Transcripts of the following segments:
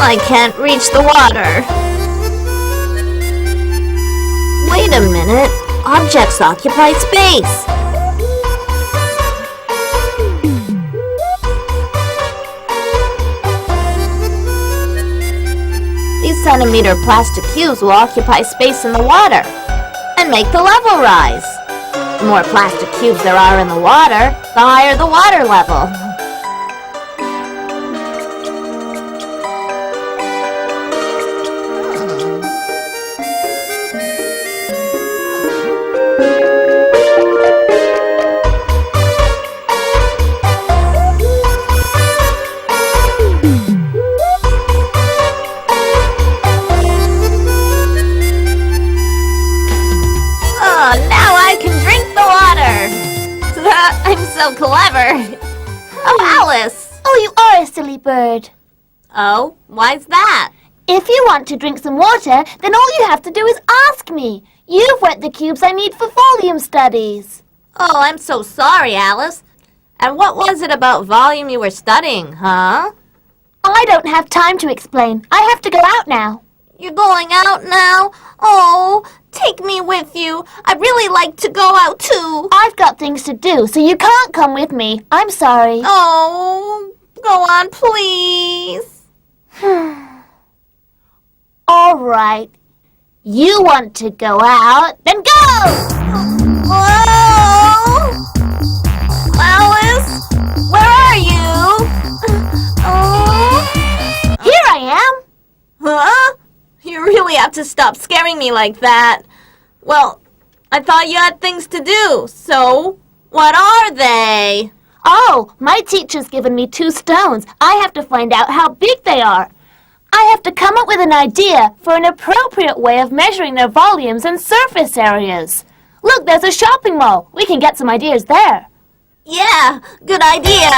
I can't reach the water. Wait a minute. Objects occupy space. These centimeter plastic cubes will occupy space in the water and make the level rise. The more plastic cubes there are in the water, the higher the water level. I'm so clever. Oh, Alice. Oh, you are a silly bird. Oh, why's that? If you want to drink some water, then all you have to do is ask me. You've wet the cubes I need for volume studies. Oh, I'm so sorry, Alice. And what was it about volume you were studying, huh? I don't have time to explain. I have to go out now. You're going out now? Oh, take me with you. I'd really like to go out too. I've got things to do, so you can't come with me. I'm sorry. Oh, go on, please. All right. You want to go out? Then go! Oh! Alice, where are you? Oh. Here I am. Huh? You really have to stop scaring me like that. Well, I thought you had things to do, so what are they? Oh, my teacher's given me 2 stones. I have to find out how big they are. I have to come up with an idea for an appropriate way of measuring their volumes and surface areas. Look, there's a shopping mall. We can get some ideas there. Yeah, good idea.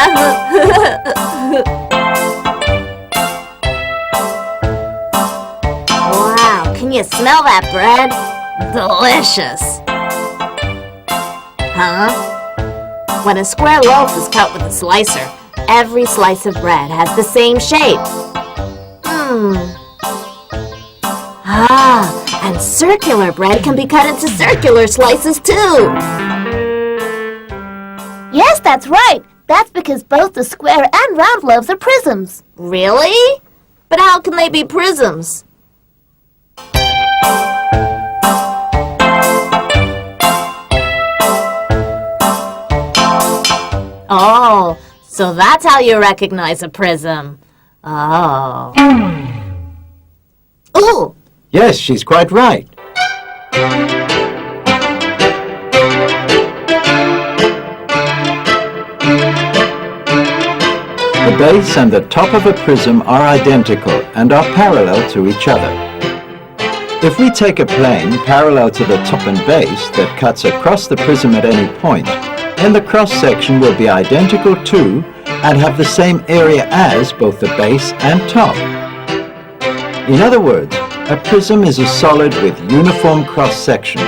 Wow, can you smell that bread? Delicious. Huh? When a square loaf is cut with a slicer, every slice of bread has the same shape. Ah, and circular bread can be cut into circular slices too. Yes, that's right. That's because both the square and round loaves are prisms. Really? But how can they be prisms? Oh, so that's how you recognize a prism. Oh. Ooh! Yes, she's quite right. The base and the top of a prism are identical and are parallel to each other. If we take a plane parallel to the top and base that cuts across the prism at any point, then the cross-section will be identical to and have the same area as both the base and top. In other words, a prism is a solid with uniform cross-sections.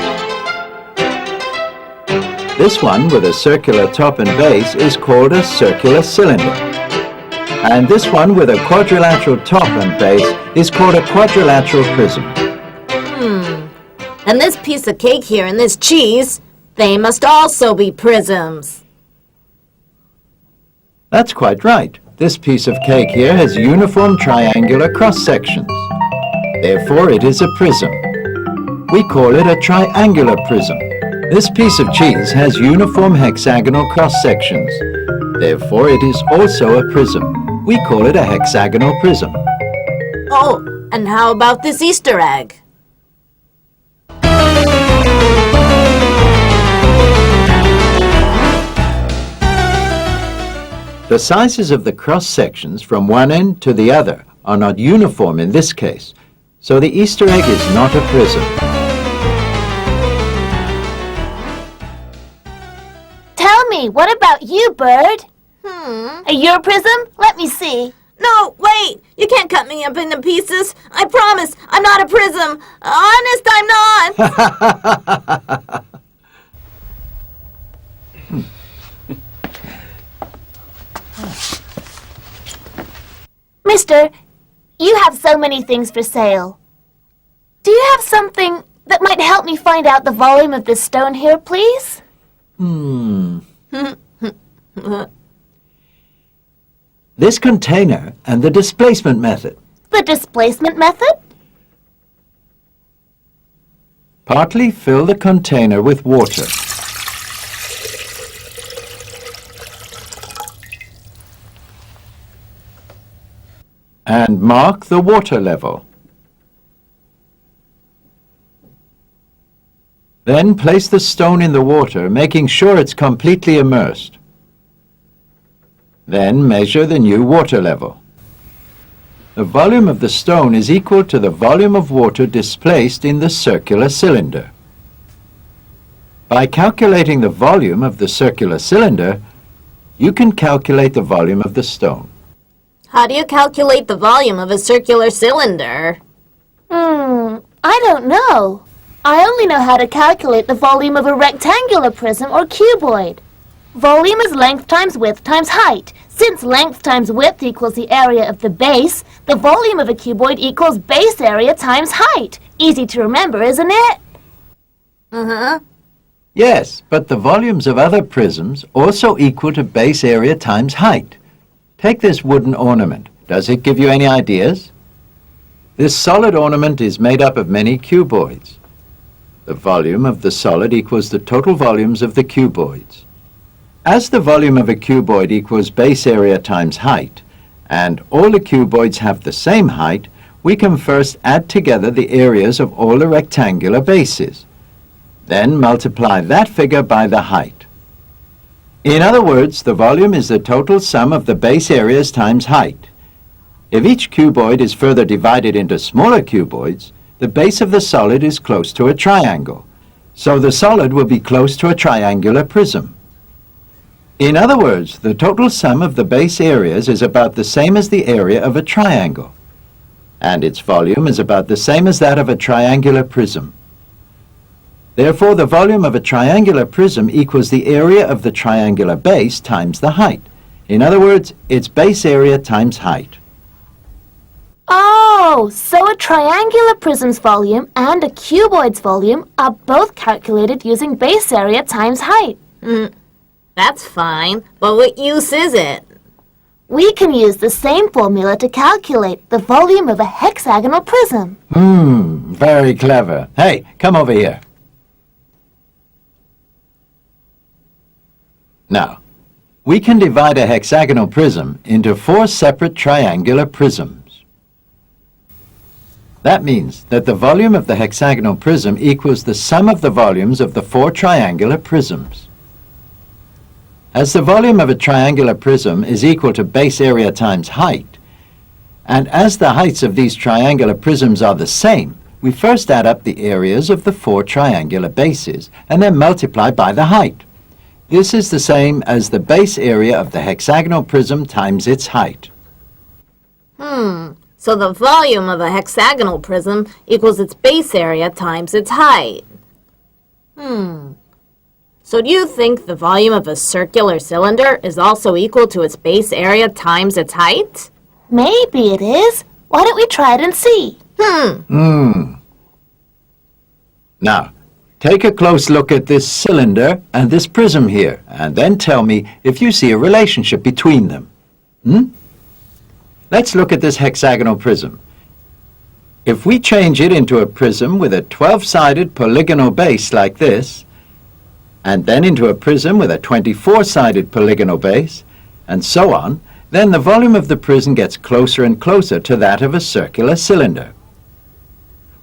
This one with a circular top and base is called a circular cylinder. And this one with a quadrilateral top and base is called a quadrilateral prism. And this piece of cake here and this cheese, they must also be prisms. That's quite right. This piece of cake here has uniform triangular cross-sections. Therefore, it is a prism. We call it a triangular prism. This piece of cheese has uniform hexagonal cross-sections. Therefore, it is also a prism. We call it a hexagonal prism. Oh, and how about this Easter egg? The sizes of the cross-sections from one end to the other are not uniform in this case, so the Easter egg is not a prism. Tell me, what about you, Bird? Are you a prism? Let me see. No, wait! You can't cut me up into pieces. I promise, I'm not a prism. Honest, I'm not. Mister, You have so many things for sale. Do you have something that might help me find out the volume of this stone here, please? This container and the displacement method. The displacement method? Partly fill the container with water. And mark the water level. Then place the stone in the water, making sure it's completely immersed. Then measure the new water level. The volume of the stone is equal to the volume of water displaced in the circular cylinder. By calculating the volume of the circular cylinder, you can calculate the volume of the stone. How do you calculate the volume of a circular cylinder? I don't know. I only know how to calculate the volume of a rectangular prism or cuboid. Volume is length times width times height. Since length times width equals the area of the base, the volume of a cuboid equals base area times height. Easy to remember, isn't it? Yes, but the volumes of other prisms also equal to base area times height. Take this wooden ornament. Does it give you any ideas? This solid ornament is made up of many cuboids. The volume of the solid equals the total volumes of the cuboids. As the volume of a cuboid equals base area times height, and all the cuboids have the same height, we can first add together the areas of all the rectangular bases. Then multiply that figure by the height. In other words, the volume is the total sum of the base areas times height. If each cuboid is further divided into smaller cuboids, the base of the solid is close to a triangle, so the solid will be close to a triangular prism. In other words, the total sum of the base areas is about the same as the area of a triangle, and its volume is about the same as that of a triangular prism. Therefore, the volume of a triangular prism equals the area of the triangular base times the height. In other words, its base area times height. Oh, so a triangular prism's volume and a cuboid's volume are both calculated using base area times height. That's fine, but what use is it? We can use the same formula to calculate the volume of a hexagonal prism. Very clever. Hey, come over here. Now, we can divide a hexagonal prism into 4 separate triangular prisms. That means that the volume of the hexagonal prism equals the sum of the volumes of the 4 triangular prisms. As the volume of a triangular prism is equal to base area times height, and as the heights of these triangular prisms are the same, we first add up the areas of the 4 triangular bases and then multiply by the height. This is the same as the base area of the hexagonal prism times its height. So the volume of a hexagonal prism equals its base area times its height. So do you think the volume of a circular cylinder is also equal to its base area times its height? Maybe it is. Why don't we try it and see? Now, take a close look at this cylinder and this prism here, and then tell me if you see a relationship between them. Let's look at this hexagonal prism. If we change it into a prism with a 12-sided polygonal base like this, and then into a prism with a 24-sided polygonal base, and so on, then the volume of the prism gets closer and closer to that of a circular cylinder.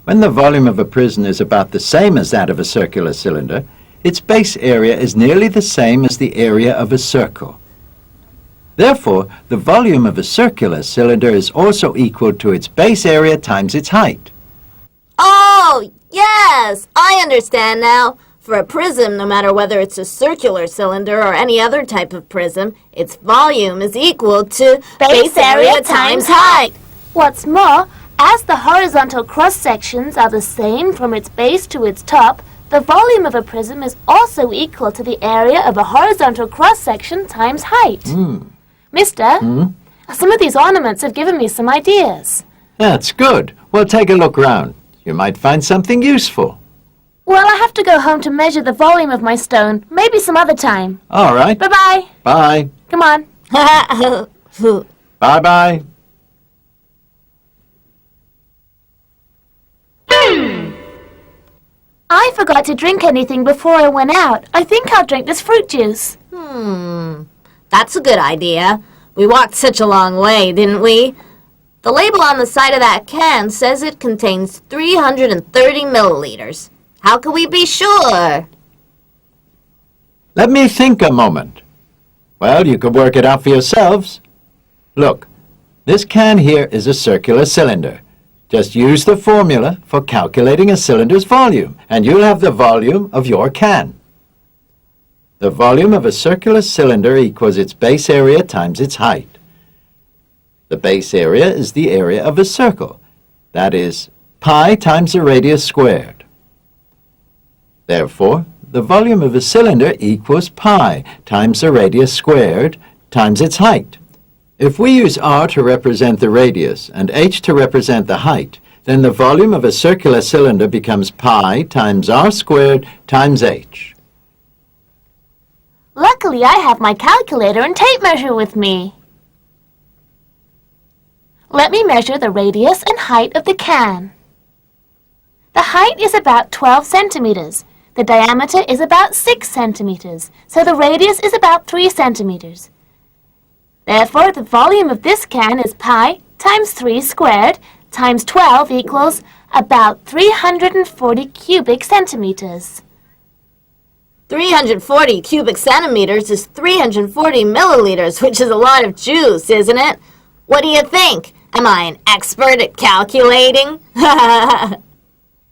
When the volume of a prism is about the same as that of a circular cylinder, its base area is nearly the same as the area of a circle. Therefore, the volume of a circular cylinder is also equal to its base area times its height. Oh, yes! I understand now. For a prism, no matter whether it's a circular cylinder or any other type of prism, its volume is equal to Base area times height. What's more, as the horizontal cross-sections are the same from its base to its top, the volume of a prism is also equal to the area of a horizontal cross-section times height. Mister, some of these ornaments have given me some ideas. That's good. Well, take a look round. You might find something useful. Well, I have to go home to measure the volume of my stone. Maybe some other time. All right. Bye-bye. Bye. Come on. Bye-bye. I forgot to drink anything before I went out. I think I'll drink this fruit juice. That's a good idea. We walked such a long way, didn't we? The label on the side of that can says it contains 330 milliliters. How can we be sure? Let me think a moment. Well, you could work it out for yourselves. Look, this can here is a circular cylinder. Just use the formula for calculating a cylinder's volume, and you'll have the volume of your can. The volume of a circular cylinder equals its base area times its height. The base area is the area of a circle. That is, pi times the radius squared. Therefore, the volume of a cylinder equals pi times the radius squared times its height. If we use r to represent the radius and h to represent the height, then the volume of a circular cylinder becomes pi times r squared times h. Luckily, I have my calculator and tape measure with me. Let me measure the radius and height of the can. The height is about 12 centimeters. The diameter is about 6 centimeters, so the radius is about 3 centimeters. Therefore, the volume of this can is pi times 3 squared times 12 equals about 340 cubic centimeters. 340 cubic centimeters is 340 milliliters, which is a lot of juice, isn't it? What do you think? Am I an expert at calculating?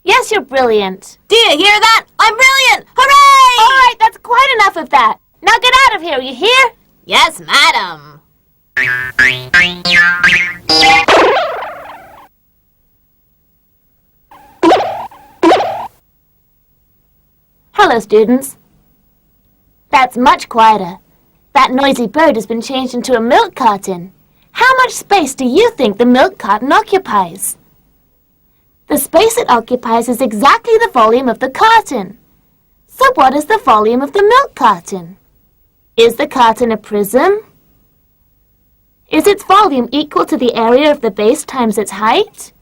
Yes, you're brilliant. Do you hear that? I'm brilliant! Hooray! All right, that's quite enough of that. Now get out of here, you hear? Yes, madam. Hello, students. That's much quieter. That noisy bird has been changed into a milk carton. How much space do you think the milk carton occupies? The space it occupies is exactly the volume of the carton. So what is the volume of the milk carton? Is the carton a prism? Is its volume equal to the area of the base times its height?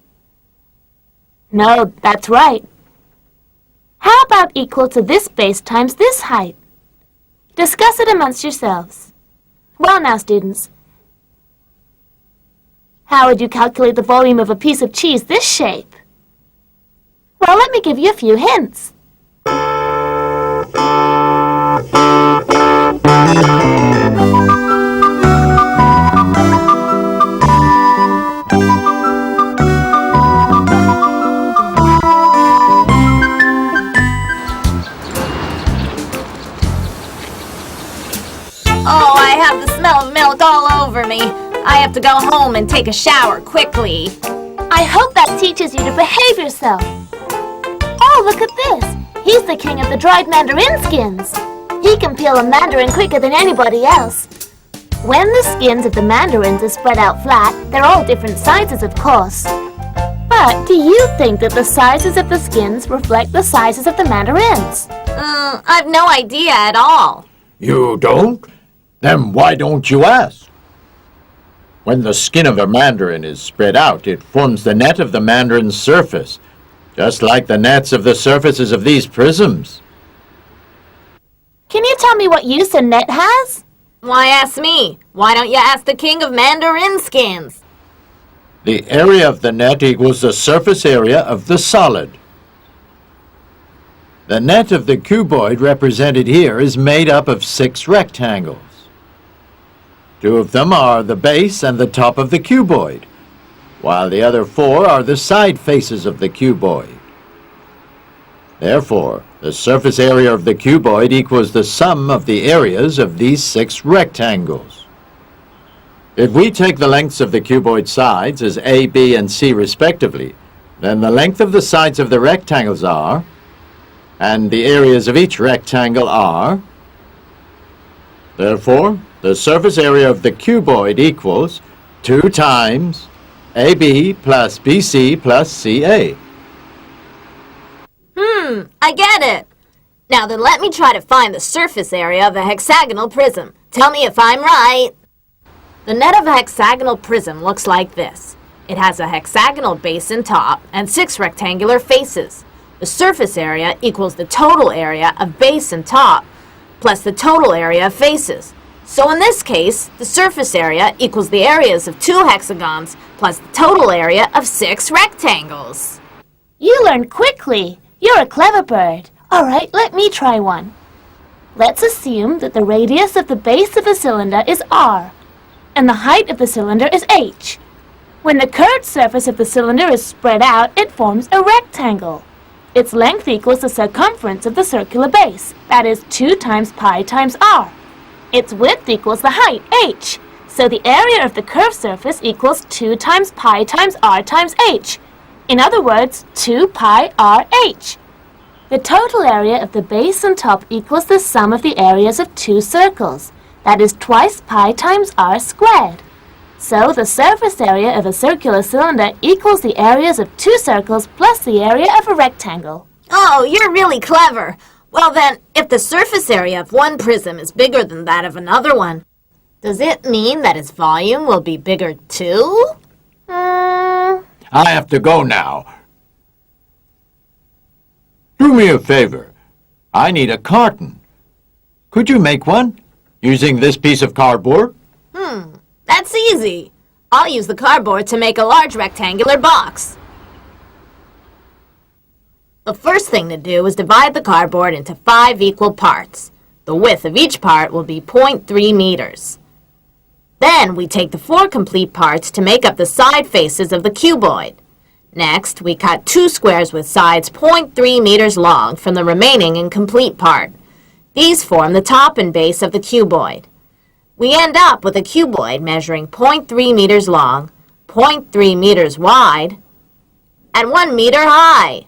No, that's right. How about equal to this base times this height? Discuss it amongst yourselves. Well now, students, how would you calculate the volume of a piece of cheese this shape? Well, let me give you a few hints. Oh, I have the smell of milk all over me. I have to go home and take a shower quickly. I hope that teaches you to behave yourself. Oh, look at this. He's the king of the dried mandarin skins. He can peel a mandarin quicker than anybody else. When the skins of the mandarins are spread out flat, they're all different sizes, of course. But do you think that the sizes of the skins reflect the sizes of the mandarins? I've no idea at all. You don't? Then why don't you ask? When the skin of a mandarin is spread out, it forms the net of the mandarin's surface, just like the nets of the surfaces of these prisms. Can you tell me what use a net has? Why ask me? Why don't you ask the king of mandarin skins? The area of the net equals the surface area of the solid. The net of the cuboid represented here is made up of 6 rectangles. 2 of them are the base and the top of the cuboid, while the other 4 are the side faces of the cuboid. Therefore, the surface area of the cuboid equals the sum of the areas of these 6 rectangles. If we take the lengths of the cuboid sides as A, B, and C respectively, then the length of the sides of the rectangles are, and the areas of each rectangle are. Therefore, the surface area of the cuboid equals 2 times AB plus BC plus CA. I get it. Now then let me try to find the surface area of a hexagonal prism. Tell me if I'm right. The net of a hexagonal prism looks like this. It has a hexagonal base and top and 6 rectangular faces. The surface area equals the total area of base and top plus the total area of faces. So in this case, the surface area equals the areas of 2 hexagons plus the total area of 6 rectangles. You learned quickly. You're a clever bird. All right, let me try one. Let's assume that the radius of the base of a cylinder is r, and the height of the cylinder is h. When the curved surface of the cylinder is spread out, it forms a rectangle. Its length equals the circumference of the circular base, that is 2 times pi times r. Its width equals the height, h. So the area of the curved surface equals 2 times pi times r times h. In other words, 2 pi r h. The total area of the base and top equals the sum of the areas of 2 circles. That is twice pi times r squared. So the surface area of a circular cylinder equals the areas of 2 circles plus the area of a rectangle. Oh, you're really clever. Well then, if the surface area of one prism is bigger than that of another one, does it mean that its volume will be bigger too? I have to go now. Do me a favor. I need a carton. Could you make one using this piece of cardboard? That's easy. I'll use the cardboard to make a large rectangular box. The first thing to do is divide the cardboard into 5 equal parts. The width of each part will be 0.3 meters. Then we take the 4 complete parts to make up the side faces of the cuboid. Next, we cut 2 squares with sides 0.3 meters long from the remaining incomplete part. These form the top and base of the cuboid. We end up with a cuboid measuring 0.3 meters long, 0.3 meters wide, and 1 meter high.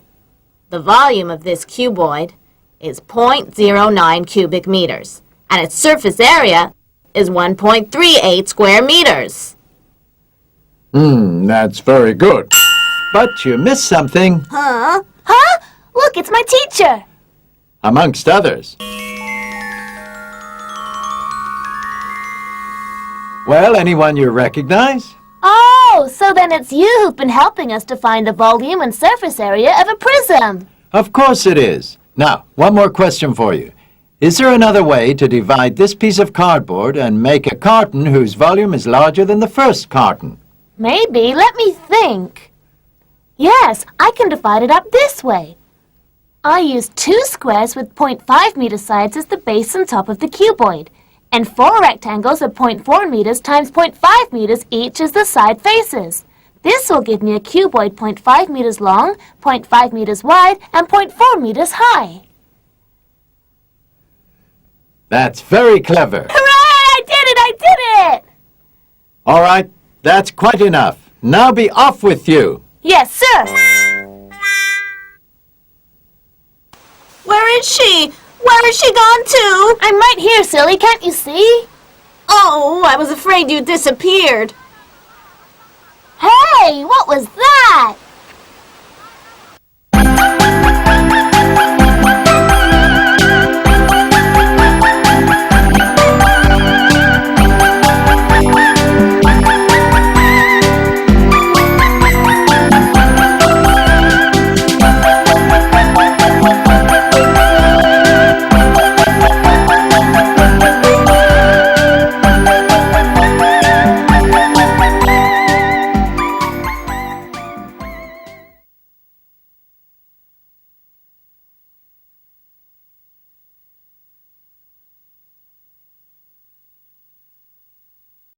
The volume of this cuboid is 0.09 cubic meters, and its surface area is 1.38 square meters. That's very good. But you missed something. Huh? Look, it's my teacher. Amongst others. Well, anyone you recognize? Oh, so then it's you who've been helping us to find the volume and surface area of a prism. Of course it is. Now, one more question for you. Is there another way to divide this piece of cardboard and make a carton whose volume is larger than the first carton? Maybe. Let me think. Yes, I can divide it up this way. I use 2 squares with 0.5 meter sides as the base and top of the cuboid, and 4 rectangles of 0.4 meters times 0.5 meters each as the side faces. This will give me a cuboid 0.5 meters long, 0.5 meters wide, and 0.4 meters high. That's very clever. Hooray! I did it! All right, that's quite enough. Now be off with you. Yes, sir. Where is she? Where has she gone to? I'm right here, silly. Can't you see? Oh, I was afraid you disappeared. Hey, what was that?